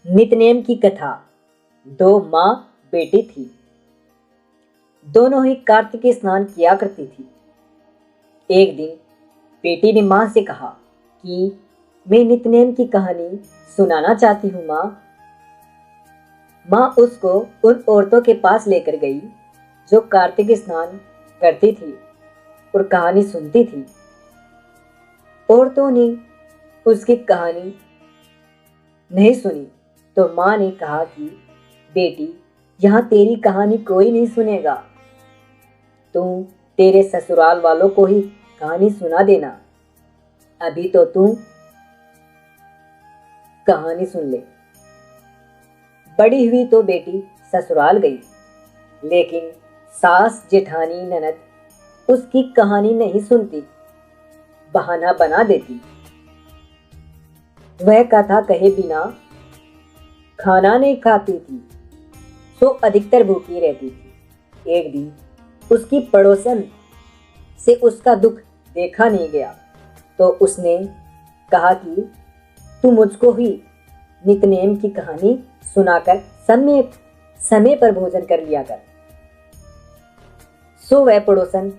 नितनेम की कथा। दो माँ बेटी थी। दोनों ही कार्तिक स्नान किया करती थी। एक दिन बेटी ने माँ से कहा कि मैं नितनेम की कहानी सुनाना चाहती हूँ माँ। माँ उसको उन औरतों के पास लेकर गई जो कार्तिक स्नान करती थी और कहानी सुनती थी। औरतों ने उसकी कहानी नहीं सुनी तो माँ ने कहा कि बेटी, यहाँ तेरी कहानी कोई नहीं सुनेगा, तू तेरे ससुराल वालों को ही कहानी सुना देना। अभी तो तू कहानी सुन ले। बड़ी हुई तो बेटी ससुराल गई, लेकिन सास जेठानी ननद उसकी कहानी नहीं सुनती, बहाना बना देती। वह कथा कहे बिना खाना नहीं खाती थी, सो अधिकतर भूखी रहती थी। एक दिन उसकी पड़ोसन से उसका दुख देखा नहीं गया तो उसने कहा कि तू मुझको ही नितनेम की कहानी सुनाकर समय समय पर भोजन कर लिया कर। सो वह पड़ोसन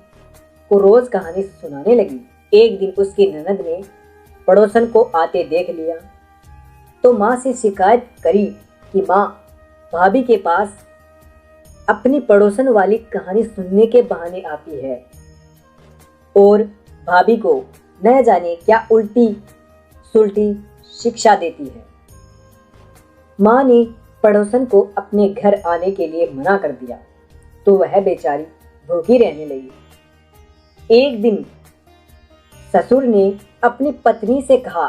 को रोज कहानी सुनाने लगी। एक दिन उसकी ननद ने पड़ोसन को आते देख लिया तो माँ से शिकायत करी कि माँ, भाभी के पास अपनी पड़ोसन वाली कहानी सुनने के बहाने आती है और भाभी को न जाने क्या उल्टी सुल्टी शिक्षा देती है। माँ ने पड़ोसन को अपने घर आने के लिए मना कर दिया तो वह बेचारी भूखी रहने लगी। एक दिन ससुर ने अपनी पत्नी से कहा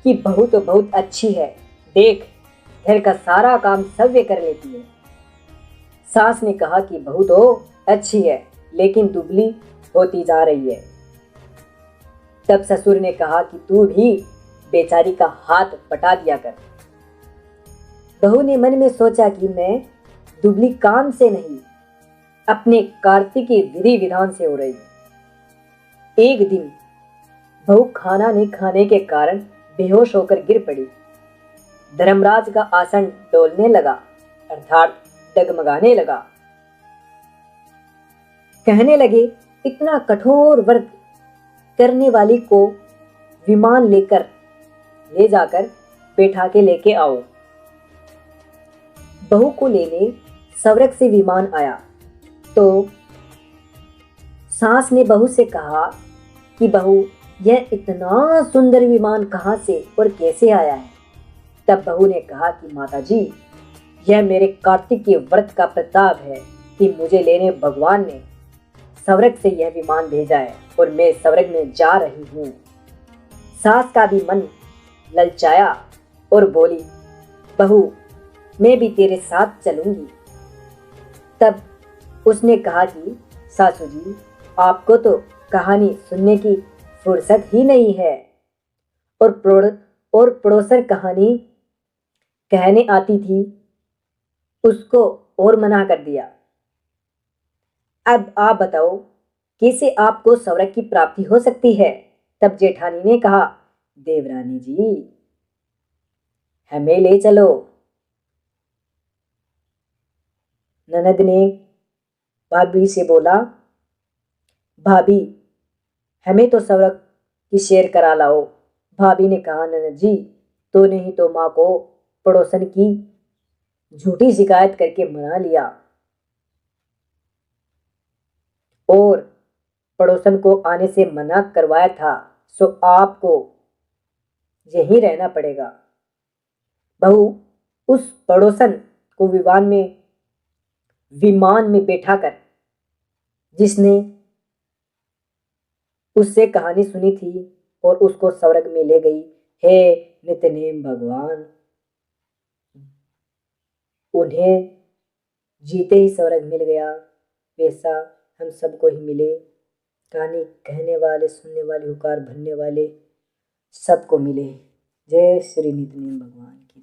कि बहू तो बहुत अच्छी है, देख घर का सारा काम सव्य कर लेती है। सास ने कहा कि बहू तो अच्छी है लेकिन दुबली होती जा रही है। तब ससुर ने कहा कि तू भी बेचारी का हाथ बटा दिया कर। बहू ने मन में सोचा कि मैं दुबली काम से नहीं, अपने कार्तिकी विधि विधान से हो रही हूं। एक दिन बहू खाना नहीं खाने के कारण बेहोश होकर गिर पड़ी। धर्मराज का आसन डोलने लगा, अर्थात डगमगाने लगा। कहने लगे, इतना कठोर व्रत करने वाली को विमान लेकर ले जाकर बैठा के लेके आओ। बहू को लेने स्वर्ग से विमान आया तो सास ने बहू से कहा कि बहू, यह इतना सुंदर विमान कहाँ से और कैसे आया है? तब बहू ने कहा कि माताजी, यह मेरे कार्तिक के व्रत का प्रताप है कि मुझे लेने भगवान ने स्वर्ग से यह विमान भेजा है और मैं स्वर्ग में जा रही हूँ। सास का भी मन ललचाया और बोली, बहू, मैं भी तेरे साथ चलूंगी। तब उसने कहा कि सासू जी, आपको तो कहानी सुनने की फुर्सत ही नहीं है और पड़ोसन कहानी कहने आती थी, उसको और मना कर दिया। अब आप बताओ कैसे आपको स्वर्ग की प्राप्ति हो सकती है? तब जेठानी ने कहा, देवरानी जी, हमें ले चलो। ननद ने भाभी से बोला, भाभी, हमें तो स्वर्ग की सैर करा लाओ। भाभी ने कहा, ननद जी, तो नहीं तो माँ को पड़ोसन की झूठी शिकायत करके मना लिया और पड़ोसन को आने से मना करवाया था, सो आपको यहीं रहना पड़ेगा। बहू उस पड़ोसन को विमान में बैठाकर जिसने उससे कहानी सुनी थी और उसको स्वर्ग में ले गई। हे नितनेम भगवान, उन्हें जीते ही स्वर्ग मिल गया, वैसा हम सबको ही मिले। कहानी कहने वाले, सुनने वाले, हुकार भरने वाले सबको मिले। जय श्री नितनेम भगवान की।